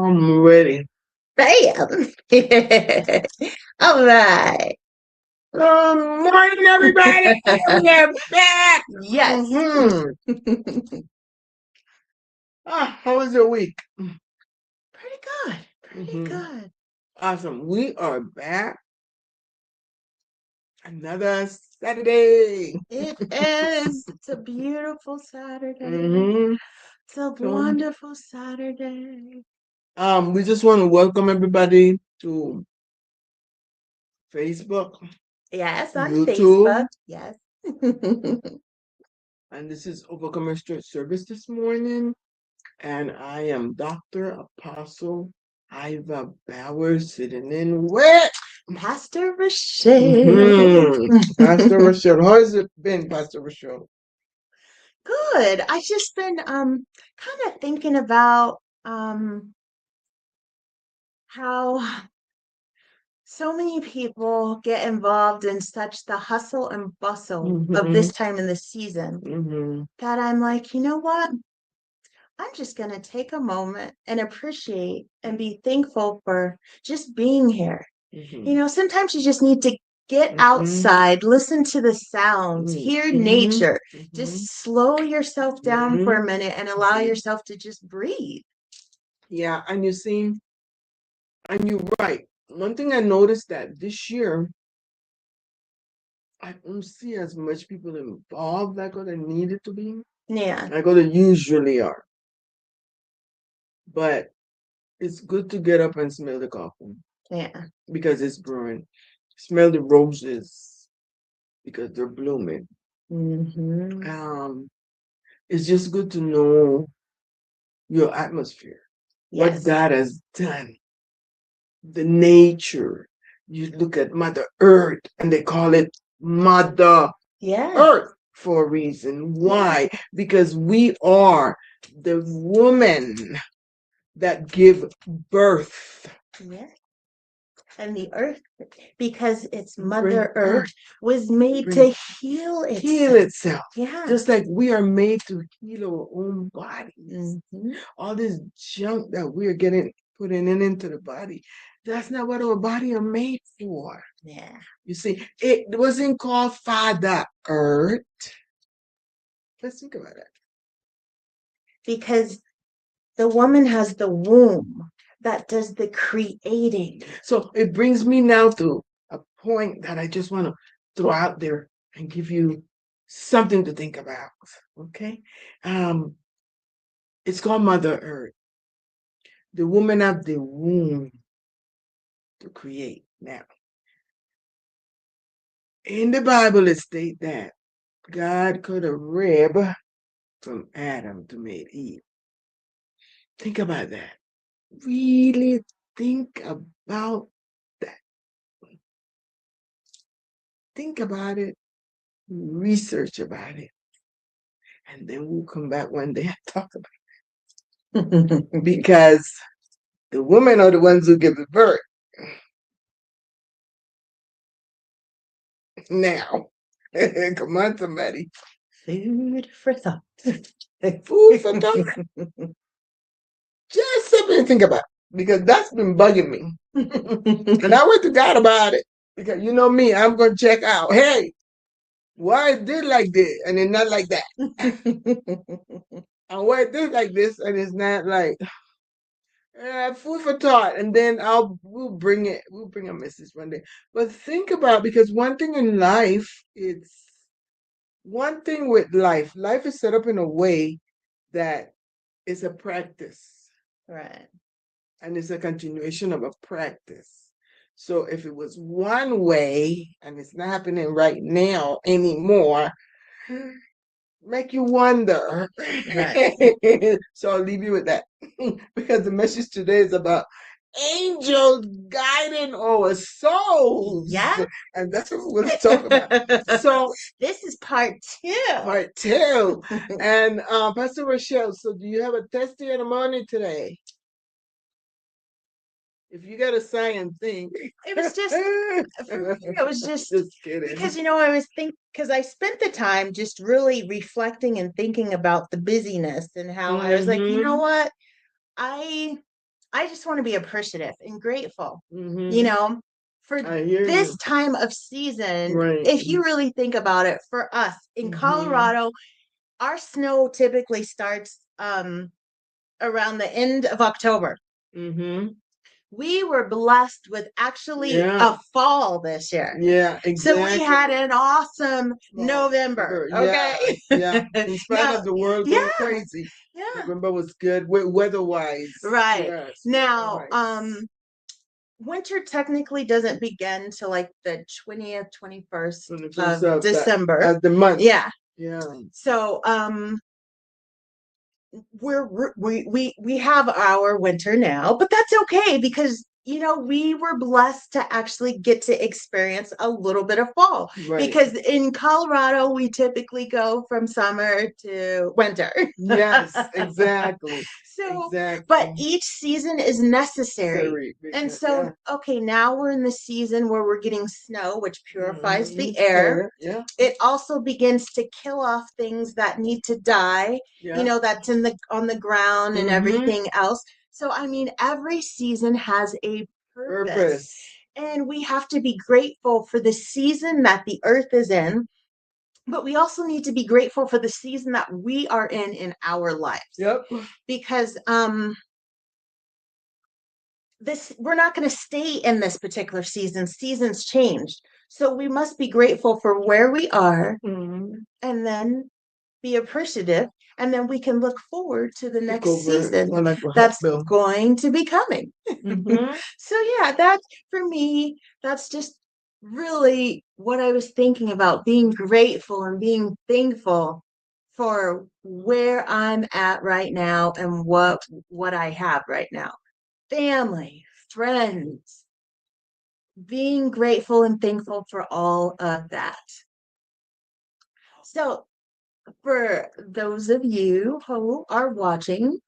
I'm ready. Bam! All right. Good morning, everybody. We're back. Yes. How was your week? Pretty good. Pretty good. Awesome. We are back. Another Saturday. It is. It's a beautiful Saturday. It's a So- wonderful Saturday. We just want to welcome everybody to Facebook, Yes, on YouTube. Facebook. Yes. And this is Overcomer Street Service this morning. And I am Dr. Apostle Iva Bowers sitting in with Pastor Rochelle. Pastor Rochelle. How has it been, Pastor Rochelle? Good. I just been kind of thinking about how so many people get involved in such the hustle and bustle of this time in the season that I'm like, you know what? I'm just going to take a moment and appreciate and be thankful for just being here. You know, sometimes you just need to get outside, listen to the sounds, hear nature, just slow yourself down for a minute and allow yourself to just breathe. Yeah, and you see, and you're right. One thing I noticed that this year, I don't see as much people involved like what I needed to be. Yeah. Like what they usually are. But it's good to get up and smell the coffee. Yeah. Because it's brewing. Smell the roses because they're blooming. It's just good to know your atmosphere, what Yes. God has done, the nature. You look at Mother Earth and they call it Mother Yeah. Earth for a reason. Why? Because we are the woman that give birth. Yeah. And the earth, because it's Mother Earth, was made to heal itself. Heal itself. Yeah. Just like we are made to heal our own bodies. All this junk that we're putting into the body, that's not what our body are made for. Yeah. You see, it wasn't called Father Earth. Let's think about it. Because the woman has the womb that does the creating. So it brings me now to a point that I just want to throw out there and give you something to think about. Okay? It's called Mother Earth. The woman of the womb to create. Now, in the Bible, it states that God cut a rib from Adam to make Eve. Think about that. Really think about that. Think about it. Research about it. And then we'll come back one day and talk about it. Because the women are the ones who give birth. Now, come on, somebody. Food for thought. Food for thought. Just something to think about. Because that's been bugging me. And I went to God about it. Because you know me, I'm going to check out. Hey, why is this like this and it's not like that? And why is this like this and it's not like food for thought? And then we'll bring a message one day. But think about, because one thing in life, one thing with life is set up in a way that it's a practice. Right. And it's a continuation of a practice. So if it was one way and it's not happening right now anymore, make you wonder. Right. So I'll leave you with that. Because the message today is about angels guiding our souls. Yeah. And that's what we're going to talk about. So this is part 2. Part 2. And Pastor Rochelle, so do you have a testimony today? If you got a science thing. It was just, it was just kidding. Because, I was because I spent the time just really reflecting and thinking about the busyness and how I was like, you know what? I I just want to be appreciative and grateful, Mm-hmm. you know, for I hear this you. time of season. Right. If you really think about it, for us in Colorado, our snow typically starts around the end of October. Mm-hmm. We were blessed with actually Yeah. a fall this year. Yeah, So we exactly. had an awesome Well, November. yeah, Okay. yeah. In spite Now, of the world yeah, going crazy, yeah. November was good weather-wise. Right. Yes, Now, weather-wise. winter technically doesn't begin till like the 20th, 21st When it of goes up December. the month. Yeah. Yeah. So we have our winter now, but that's okay because you know we were blessed to actually get to experience a little bit of fall. Right. Because in Colorado we typically go from summer to winter. Yes, exactly. So, Exactly. but each season is necessary. And so, okay, now we're in the season where we're getting snow, which purifies the air. Yeah. It also begins to kill off things that need to die, Yeah. you know, that's in the on the ground and everything else. So, I mean, every season has a purpose. And we have to be grateful for the season that the earth is in, but we also need to be grateful for the season that we are in our lives. Yep. Because this we're not going to stay in this particular season. Seasons change. So we must be grateful for where we are and then be appreciative, and then we can look forward to the next season that's going to be coming. So yeah, that for me, that's just really what I was thinking about, being grateful and being thankful for where I'm at right now and what I have right now. Family, friends, being grateful and thankful for all of that. So for those of you who are watching,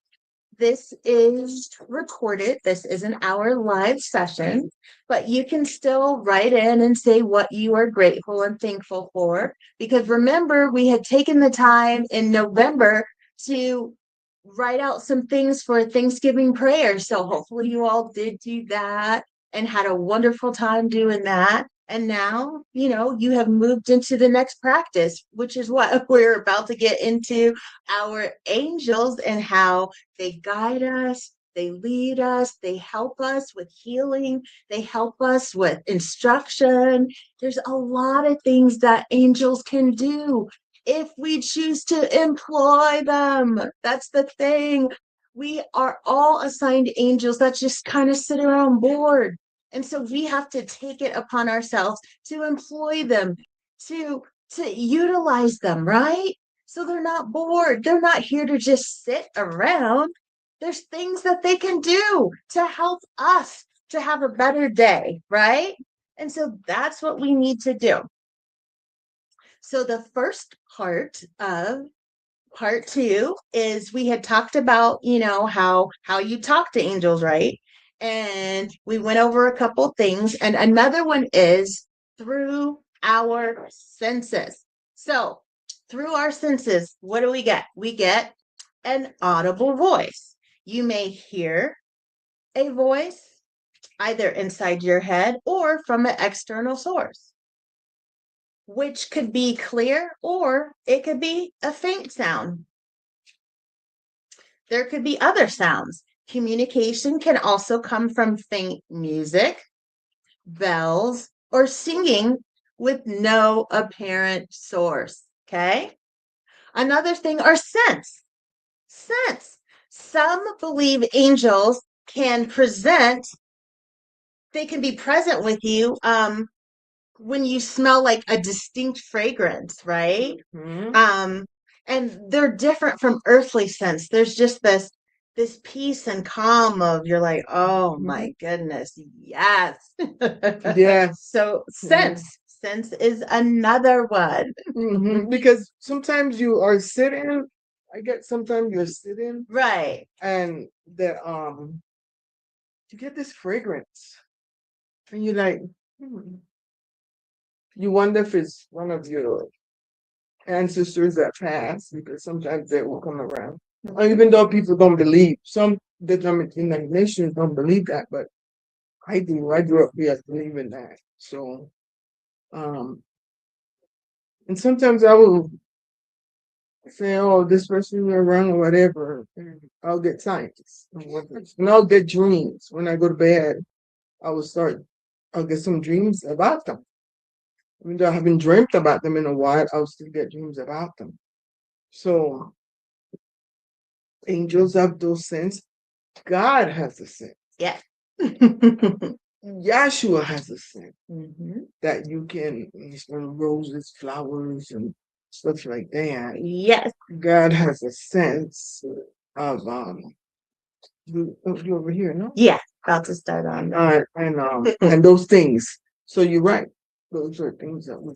this is recorded. This isn't our live session, but you can still write in and say what you are grateful and thankful for. Because remember, we had taken the time in November to write out some things for Thanksgiving prayer. So hopefully you all did do that and had a wonderful time doing that. And now, you know, you have moved into the next practice, which is what we're about to get into, our angels and how they guide us, they lead us, they help us with healing, they help us with instruction. There's a lot of things that angels can do if we choose to employ them. That's the thing. We are all assigned angels that just kind of sit around bored. And so we have to take it upon ourselves to employ them, to utilize them, right? So they're not bored. They're not here to just sit around. There's things that they can do to help us to have a better day, right? And so that's what we need to do. So the first part of part 2 is we had talked about, you know, how you talk to angels, right? And we went over a couple things, and another one is through our senses. So through our senses, what do we get? We get an audible voice. You may hear a voice either inside your head or from an external source, which could be clear or it could be a faint sound. There could be other sounds. Communication can also come from faint music, bells, or singing with no apparent source. Okay. Another thing are scents. Scents. Some believe angels can they can be present with you when you smell like a distinct fragrance, right? And they're different from earthly scents. There's just this peace and calm of you're like, oh my goodness, yes. Yes. So sense is another one. Because sometimes you are sitting, I get sometimes you're sitting, right, and the you get this fragrance, and you're like, you wonder if it's one of your ancestors that passed, because sometimes they will come around. Even though people don't believe, some the denominations don't believe that, but I do. I grew up here believing that. So, and sometimes I will say, "Oh, this person is wrong," or whatever. And I'll get signs, and I'll get dreams when I go to bed. I will start. I'll get some dreams about them. Even though I haven't dreamt about them in a while, I'll still get dreams about them. So angels have those sense. God has a sense. Yeah. Yahshua has a sense Mm-hmm. that you can roses, flowers, and stuff like that. Yes. God has a sense of you over here, no? Yeah. About to start on. And those things. So you're right. Those are things that we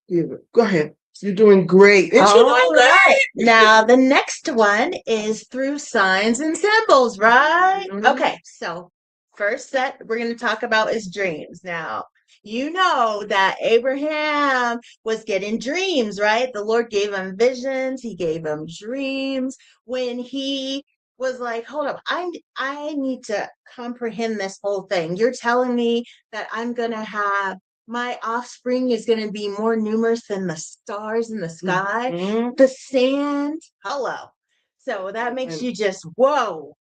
give it. Go ahead. You're doing great. It's All right. Now the next one is through signs and symbols, right? Mhm. Okay, so first set we're going to talk about is dreams. Now, you know that Abraham was getting dreams, right? The Lord gave him visions, he gave him dreams when he was like, hold up, I need to comprehend this whole thing. You're telling me that I'm going to have my offspring is going to be more numerous than the stars in the sky, the sand. Hello. So that makes you just, whoa.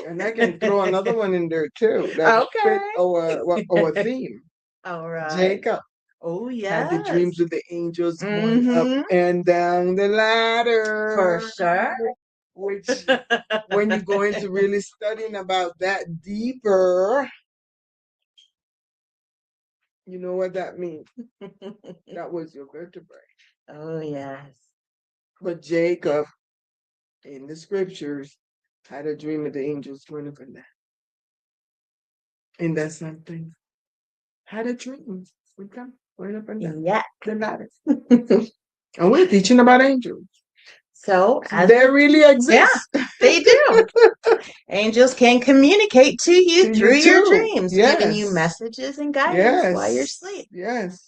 And I can throw another one in there too. That fit our theme. All right. Jacob Oh, yeah. had the dreams of the angels going up and down the ladder. For sure. Which, when you go into really studying about that deeper, you know what that means. That was your vertebrae. Oh, yes. But Jacob, in the scriptures, had a dream of the angels going up and down. And that's something. Had a dream with them going up and down. Yeah. The ladder. And we're teaching about angels. So they really exist. Yeah, they do. Angels can communicate to you through your dreams, giving you messages and guidance while you're asleep. Yes.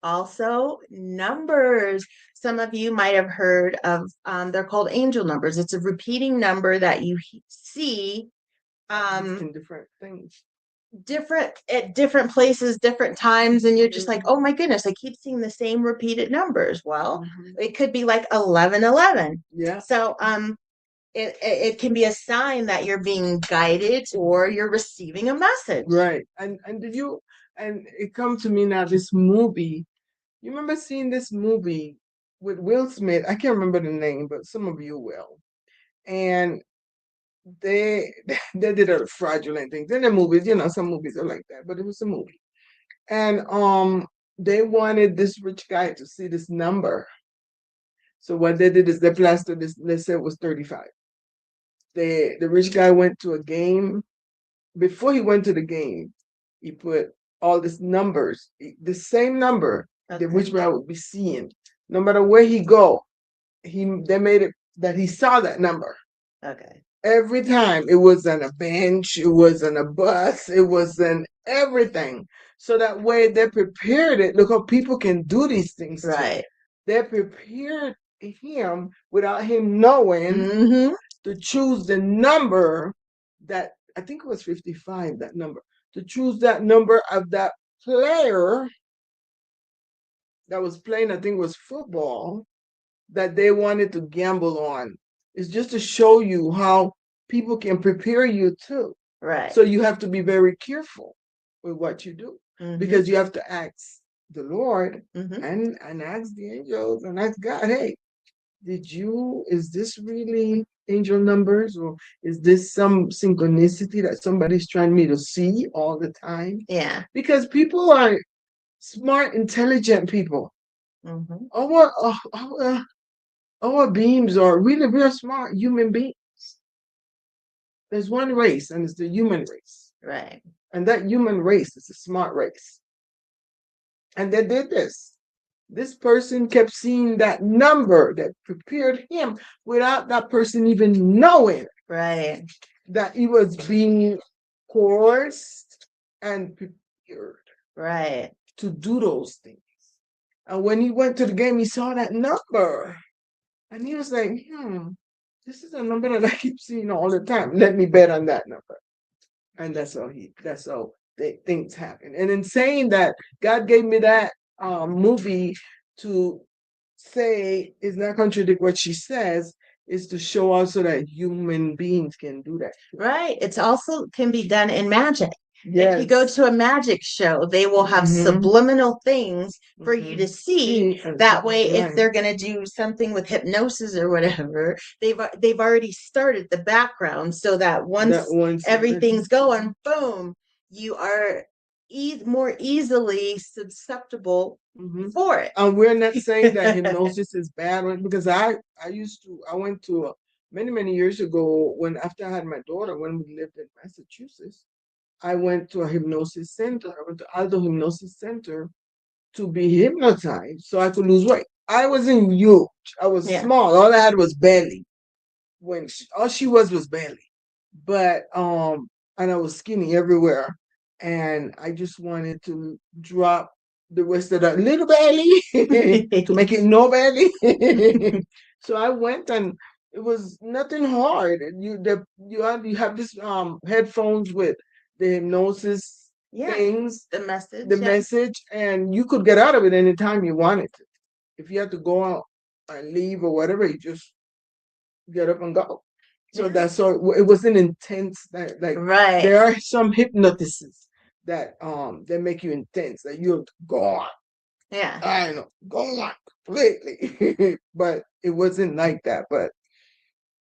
Also, numbers. Some of you might have heard of, they're called angel numbers. It's a repeating number that you see in different things. At different places, different times, and you're just like, oh my goodness, I keep seeing the same repeated numbers. Well, it could be like 1111. Yeah. So it can be a sign that you're being guided or you're receiving a message. Right. And it comes to me now, this movie. You remember seeing this movie with Will Smith? I can't remember the name, but some of you will. And they did a fraudulent things in the movies. Some movies are like that, but it was a movie. And they wanted this rich guy to see this number. So what they did is they plastered this. They said it was 35. The rich guy went to a game. Before he went to the game, he put all these numbers, the same number the rich guy would be seeing. No matter where he go, they made it that he saw that number. Okay. Every time it was on a bench, it was on a bus, it was in everything. So that way they prepared it. Look how people can do these things. Right. Too. They prepared him without him knowing to choose the number that, I think it was 55, that number. To choose that number of that player that was playing, I think it was football, that they wanted to gamble on. It's just to show you how people can prepare you too. Right. So you have to be very careful with what you do, because you have to ask the Lord and ask the angels and ask God, hey, is this really angel numbers, or is this some synchronicity that somebody's trying me to see all the time? Yeah. Because people are smart, intelligent people. Our beings are really real smart human beings. There's one race, and it's the human race. Right. And that human race is a smart race. And they did this. This person kept seeing that number that prepared him without that person even knowing. Right. That he was being coerced and prepared. Right. To do those things. And when he went to the game, he saw that number. And he was like, this is a number that I keep seeing all the time. Let me bet on that number. And that's how things happen. And in saying that, God gave me that movie to say is not contradict what she says, is to show also that human beings can do that. Right. It's also can be done in magic. Yes. If you go to a magic show, they will have subliminal things for you to see. That way, if they're going to do something with hypnosis or whatever, they've already started the background so that once everything's going, boom, you are more easily susceptible for it. And we're not saying that hypnosis is bad, because I went to many years ago, after I had my daughter, when we lived in Massachusetts. I went to a hypnosis center. I went to Aldo Hypnosis Center to be hypnotized so I could lose weight. I wasn't huge. I was small. All I had was belly. All she was belly. But and I was skinny everywhere. And I just wanted to drop the rest of that little belly to make it no belly. So I went, and it was nothing hard. You have this headphones with the hypnosis things, the message, and you could get out of it anytime you wanted to. If you had to go out and leave or whatever, you just get up and go. So that's so it wasn't intense. Like there are some hypnotists that they make you intense, that you're gone. Yeah, I know, gone completely. But it wasn't like that. But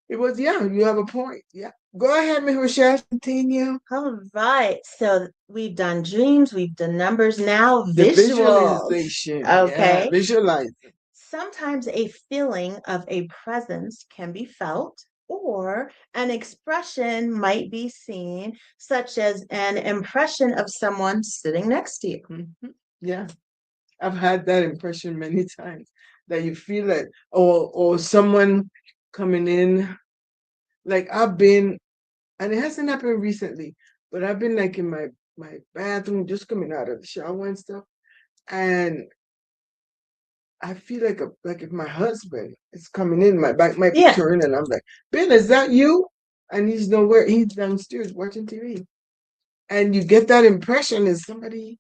it was, you have a point. Yeah. Go ahead, Ms. Rochelle, continue. All right. So we've done dreams, we've done numbers, now visuals. Visualization. Okay. Yeah, visualizing. Sometimes a feeling of a presence can be felt, or an expression might be seen, such as an impression of someone sitting next to you. Mm-hmm. Yeah. I've had that impression many times, that you feel it, or someone coming in. Like I've been, and it hasn't happened recently, but I've been like in my bathroom, just coming out of the shower and stuff, and I feel like if my husband is coming in, my back might be turned, and I'm like, Ben, is that you? And he's nowhere. He's downstairs watching TV, and you get that impression as somebody.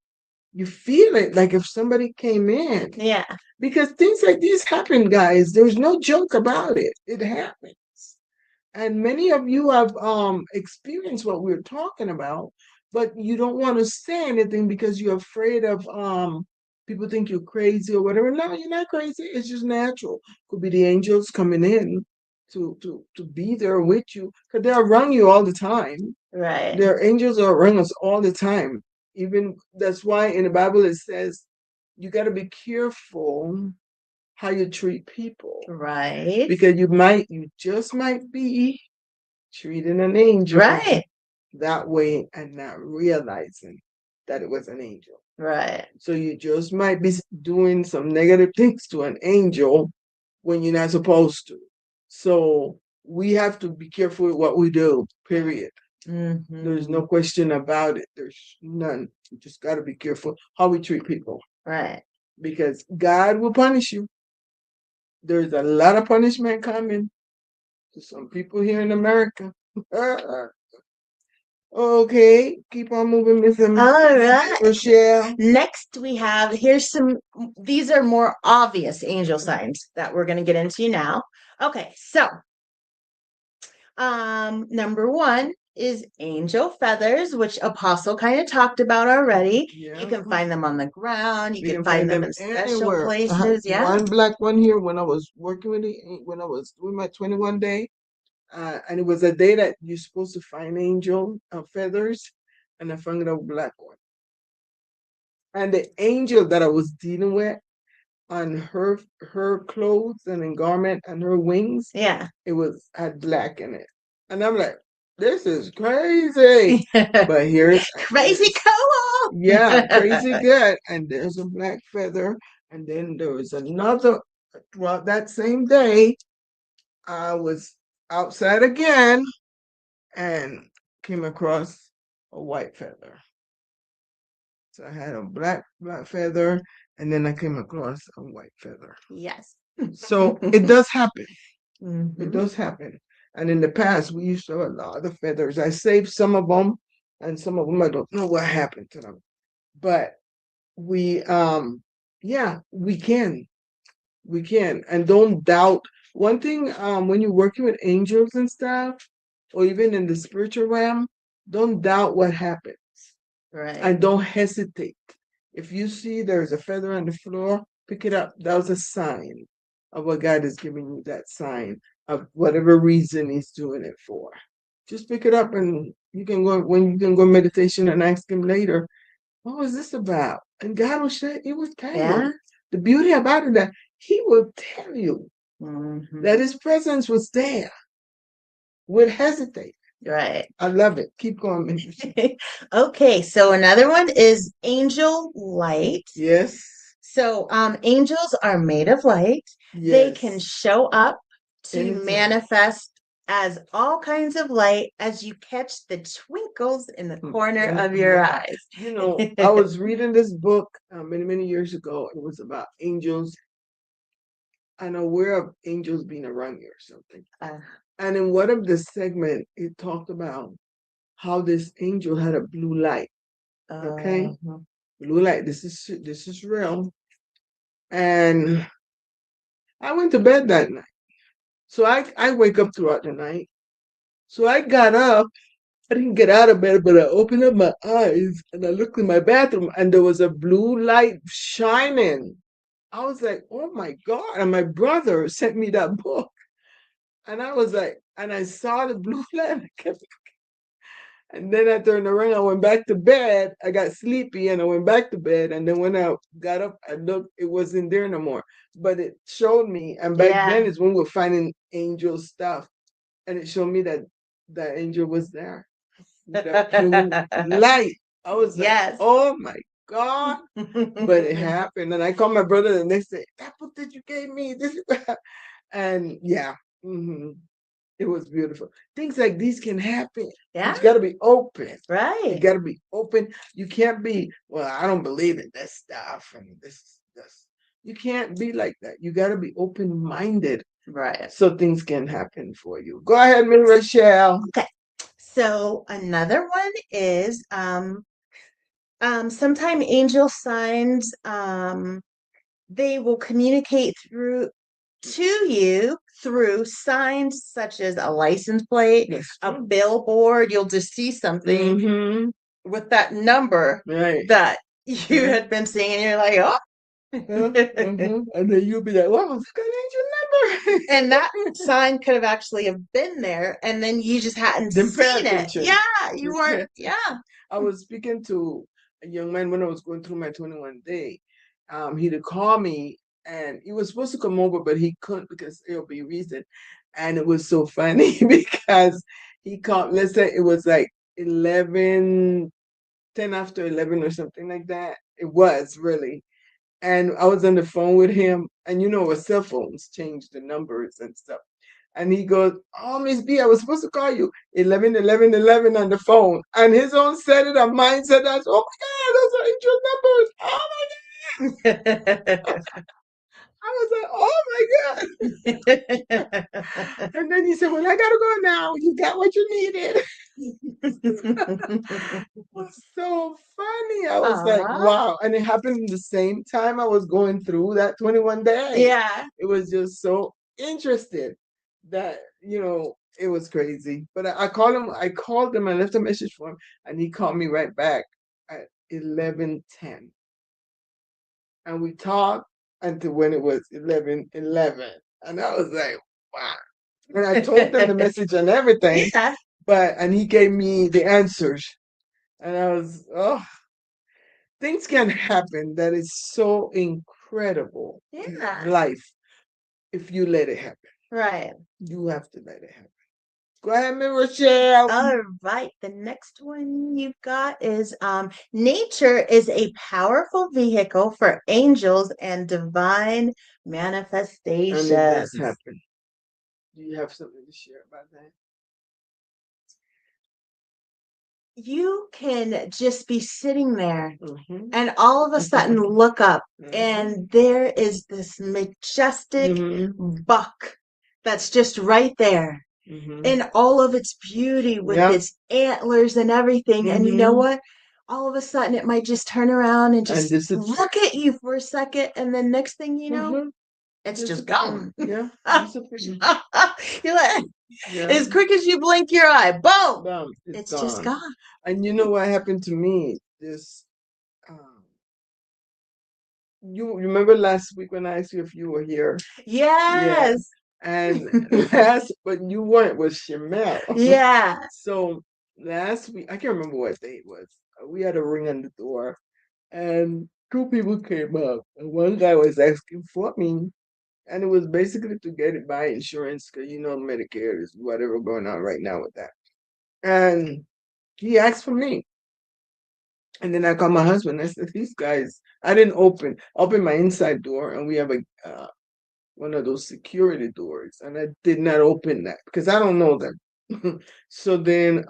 You feel it like if somebody came in. Yeah. Because things like these happen, guys. There's no joke about it. It happens. And many of you have experienced what we're talking about, but you don't want to say anything because you're afraid of people think you're crazy or whatever. No, you're not crazy. It's just natural. Could be the angels coming in to be there with you, because they're around you all the time. Right. Their angels are around us all the time. Even that's why in the Bible it says you got to be careful how you treat people. Right. Because you just might be treating an angel that way and not realizing that it was an angel. Right. So you just might be doing some negative things to an angel when you're not supposed to. So we have to be careful with what we do, period. Mm-hmm. There's no question about it. There's none. You just got to be careful how we treat people. Right. Because God will punish you. There's a lot of punishment coming to some people here in America. Okay, keep on moving, Miss All right. Rochelle. Next, these are more obvious angel signs that we're going to get into now. Okay, so number one is angel feathers, which Apostle kind of talked about already. Yeah. You can find them on the ground. You can find them in special places. Yeah. One black one here when I was working with when I was doing my 21 day. And it was a day that you're supposed to find angel feathers, and I found a black one. And the angel that I was dealing with, on her clothes and in garment and her wings, it had black in it. And I'm like, this is crazy. But here's crazy cool. Yeah, crazy good. And there's a black feather. And then there was another. Well, that same day, I was outside again and came across a white feather. So I had a black feather, and then I came across a white feather. Yes. So it does happen. Mm-hmm. It does happen. And in the past, we used to have a lot of feathers. I saved some of them, and some of them I don't know what happened to them. But we, yeah, we can, and don't doubt. One thing, when you're working with angels and stuff, or even in the spiritual realm, don't doubt what happens, Right. and don't hesitate. If you see there's a feather on the floor, pick it up. That was a sign of what God is giving you, that sign of whatever reason He's doing it for. Just pick it up, and you can go when you can go meditation and ask Him later, what was this about? And God will say, He will tell Yeah. you. The beauty about it that He will tell you that His presence was there. Would hesitate. Right. I love it. Keep going, Miss. Okay, so another one is angel light. Yes. So angels are made of light. They can Yes. show up to Anytime. manifest as all kinds of light as you catch the twinkles in the corner of your eyes. You know, I was reading this book many, many years ago. It was about angels. I'm aware of angels being around you or something. And in one of the segment, it talked about how this angel had a blue light. Okay, blue light. This is real. And I went to bed that night. So I wake up throughout the night. So I got up. I didn't get out of bed, but I opened up my eyes and I looked in my bathroom and there was a blue light shining. I was like, oh my God. And my brother sent me that book. And I was like, and I saw the blue light. I kept And then I turned around, I went back to bed. I got sleepy and I went back to bed. And then when I got up, I looked, it wasn't there no more. But it showed me. And back then is when we were finding angel stuff. And it showed me that that angel was there. That blue light. I was like, oh my God. But it happened. And I called my brother the next day. That book that you gave me. This and yeah. It was beautiful. Things like these can happen. Yeah. But you got to be open. Right. You got to be open. You can't be, well, I don't believe in this stuff and this. You can't be like that. You got to be open-minded. Right. So things can happen for you. Go ahead, Miss Rochelle. Okay. So another one is sometime angel signs they will communicate to you through signs such as a license plate, a billboard. You'll just see something with that number that you had been seeing, and you're like, oh. And then you'll be like, wow, it's got an angel number. And that sign could have actually have been there, and then you just hadn't Didn't pay seen it. attention. Yeah, you weren't. Yeah. I was speaking to a young man when I was going through my 21 day. He'd call me and he was supposed to come over, but he couldn't because there'll be a reason. And it was so funny because he called, let's say it was like 10 after 11 or something like that. It was really. And I was on the phone with him, and you know, with cell phones change the numbers and stuff. And he goes, oh, Miss B, I was supposed to call you 11, 11, 11 on the phone. And his own said it, and mine said that. Oh my God, those are angel numbers. Oh my God. I was like, oh my God. And then he said, well, I got to go now. You got what you needed. It was so funny. I was like, wow. And it happened in the same time I was going through that 21 day. Yeah. It was just so interesting that, you know, it was crazy. But I called him, I left a message for him, and he called me right back at 11:10. And we talked until when it was 11:11. And I was like, wow. And I told him the message and everything. Yeah. And he gave me the answers. And I was, oh, things can happen that is so incredible in life if you let it happen. Right. You have to let it happen. Go ahead, Miss Rochelle. All right. The next one you've got is nature is a powerful vehicle for angels and divine manifestations. And it does happen. Do you have something to share about that? You can just be sitting there and all of a sudden look up and there is this majestic buck that's just right there. in all of its beauty with Yeah. its antlers and everything. And you know what? All of a sudden, it might just turn around and just disappear. look at you for a second. And then next thing you know, it's just gone. Yeah. You're like, Yeah. as quick as you blink your eye, boom, Boom, it's just gone. And you know what happened to me? This, you remember last week when I asked you if you were here? Yes. And but you weren't with Shamel. Yeah. So last week, I can't remember what day it was. We had a ring on the door, and two people came up, and one guy was asking for me, and it was basically to get it by insurance, because you know Medicare is whatever going on right now with that. And he asked for me. And then I called my husband. I said, "These guys." I didn't open my inside door, and we have a one of those security doors, and I did not open that because I don't know them. So then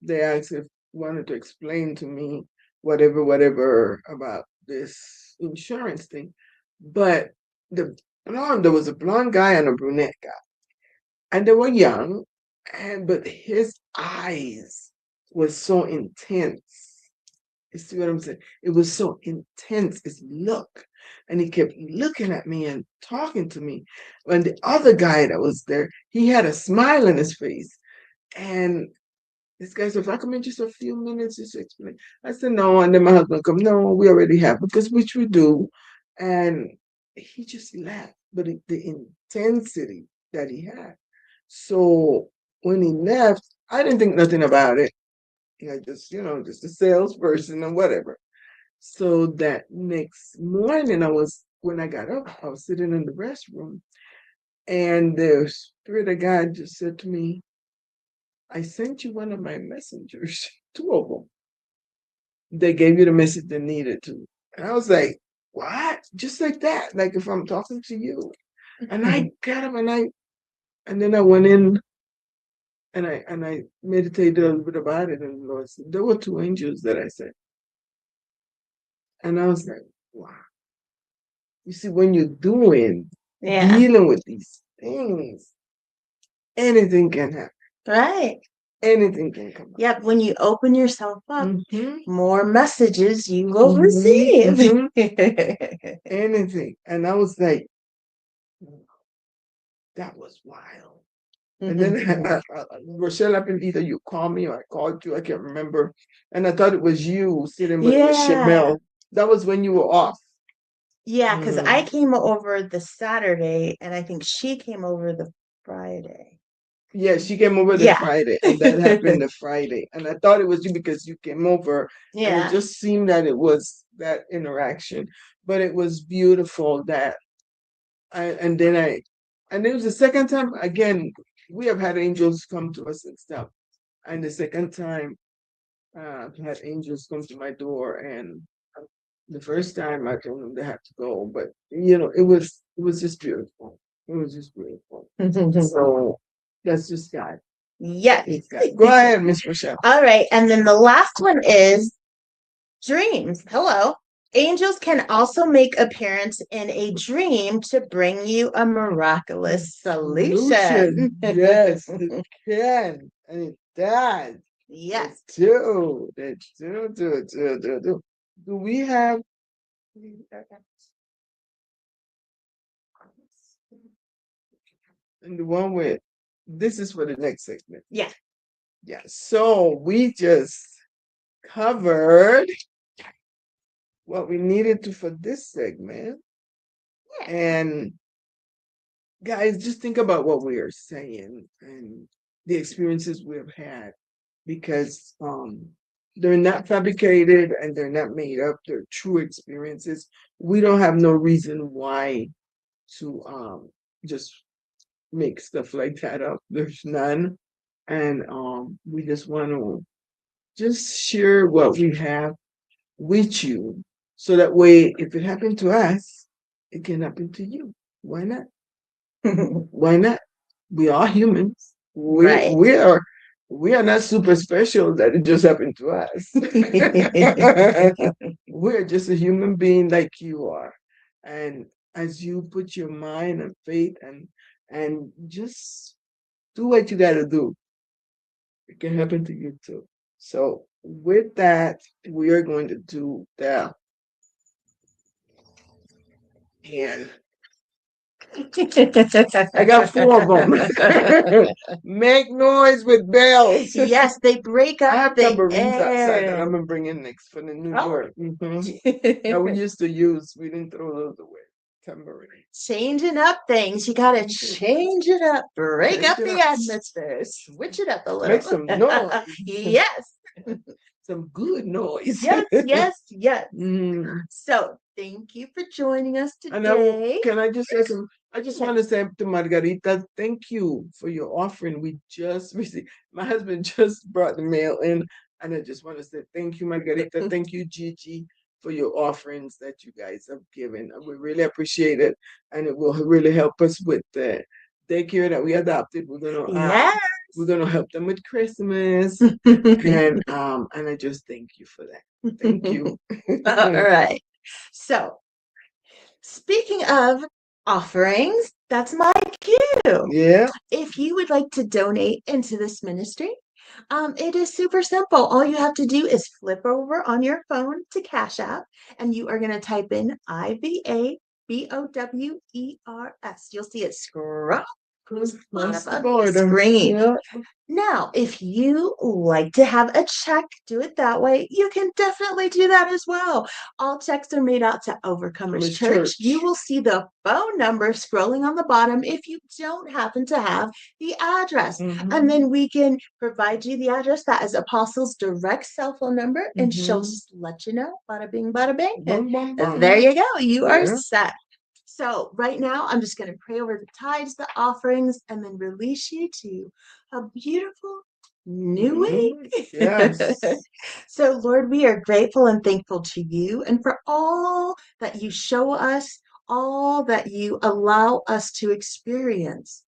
they asked if wanted to explain to me whatever about this insurance thing. But there was a blonde guy and a brunette guy, and they were young, and but his eyes was so intense. You see what I'm saying? It was so intense, his look. And he kept looking at me and talking to me. And the other guy that was there, he had a smile on his face. And this guy said, "If I come in just a few minutes, just to explain." I said, "No." And then my husband come, "No, we already have, because which we do." And he just laughed, but the intensity that he had. So when he left, I didn't think nothing about it. I just, just a salesperson or whatever. So that next morning, when I got up, I was sitting in the restroom, and the spirit of God just said to me, "I sent you one of my messengers, two of them. They gave you the message they needed to." And I was like, "What?" Just like that, like if I'm talking to you. And I got up, and then I went in, and I meditated a little bit about it, and the Lord said, "There were two angels that I sent." And I was like, wow. You see, when you're dealing with these things, anything can happen. Right. Anything can come up. Yep. When you open yourself up, more messages you will receive. Anything. And I was like, that was wild. And then Rochelle, I believe either you called me or I called you, I can't remember. And I thought it was you sitting with Shamel. That was when you were off. Yeah, because I came over the Saturday, and I think she came over the Friday. Yeah, she came over the Friday, and that happened the Friday. And I thought it was you because you came over. Yeah. And it just seemed that it was that interaction. But it was beautiful that and it was the second time, again, we have had angels come to us and stuff. And the second time, I had angels come to my door, and the first time I told them they had to go, but it was just beautiful. It was just beautiful. So that's just God. Yes. Go ahead, Miss Rochelle. All right. And then the last one is dreams. Hello. Angels can also make appearance in a dream to bring you a miraculous solution. Yes, it can. And it does. Yes. Do. Do we have and the one with this is for the next segment? Yeah. Yeah. So we just covered what we needed to for this segment. Yeah. And guys, just think about what we are saying and the experiences we have had, because they're not fabricated and they're not made up. They're true experiences. We don't have no reason why to just make stuff like that up. There's none. And we just want to just share what we have with you, so that way if it happened to us, it can happen to you. Why not? Why not? We are humans. We are not super special that it just happened to us. We're just a human being like you are. And as you put your mind and faith and just do what you got to do. It can happen to you too. So with that, we are going to do the and I got 4 of them. Make noise with bells. Yes, they break I up have the tambourines outside that air. I'm gonna bring in next for the New Oh. York. That we used to use. We didn't throw those away. Tambourine. Changing up things. You gotta change it up, break Change up it the up. atmosphere, switch it up a little. Make some noise. Yes. Some good noise. Yes, yes, yes. Mm. So thank you for joining us And today. can I just say some? I just want to say to Margarita, thank you for your offering. We just received. My husband just brought the mail in, and I just want to say thank you, Margarita. Thank you, Gigi, for your offerings that you guys have given. We really appreciate it, and it will really help us with the daycare that we adopted. Yes. We're gonna help them with Christmas, and I just thank you for that. Thank you. All right. So, speaking of offerings, that's my cue. Yeah. If you would like to donate into this ministry, it is super simple. All you have to do is flip over on your phone to Cash App, and you are going to type in IVA BOWERS. You'll see it scroll Across the on the border. screen. Yeah. Now, if you like to have a check, do it that way. You can definitely do that as well. All checks are made out to Overcomers Church. You will see the phone number scrolling on the bottom if you don't happen to have the address. And then we can provide you the address. That is Apostle's direct cell phone number, and she'll just let you know. Bada bing, bada bing. Bum, bum, bum. And there you go. You are Yeah. set. So right now, I'm just going to pray over the tithes, the offerings, and then release you to a beautiful new week. Yes. So, Lord, we are grateful and thankful to you and for all that you show us, all that you allow us to experience,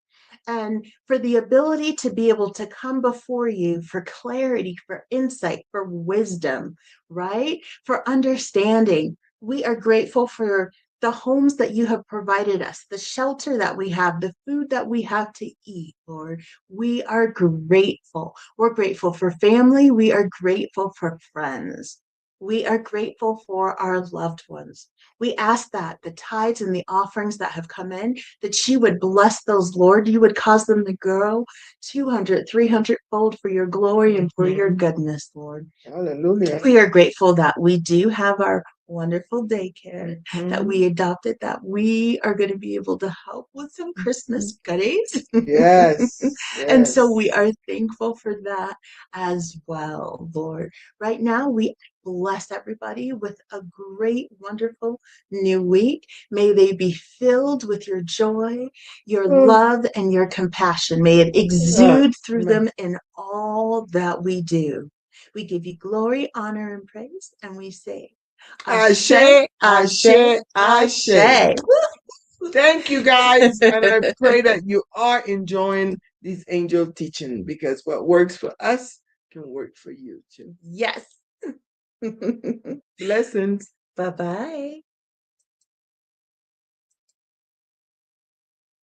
and for the ability to be able to come before you for clarity, for insight, for wisdom, right? For understanding. We are grateful for the homes that you have provided us, the shelter that we have, the food that we have to eat, Lord. We are grateful. We're grateful for family. We are grateful for friends. We are grateful for our loved ones. We ask that the tithes and the offerings that have come in, that you would bless those, Lord. You would cause them to grow 200, 300 fold for your glory and for your goodness, Lord. Hallelujah. We are grateful that we do have our wonderful daycare that we adopted, that we are going to be able to help with some Christmas goodies. Yes. And so Yes. we are thankful for that as well, Lord. Right now, we bless everybody with a great, wonderful new week. May they be filled with your joy, your love, and your compassion. May it exude through them in all that we do. We give you glory, honor, and praise, and we say, Ashe, ashe, ashe. Thank you, guys. And I pray that you are enjoying these angel teaching, because what works for us can work for you too. Yes. Blessings. Bye-bye.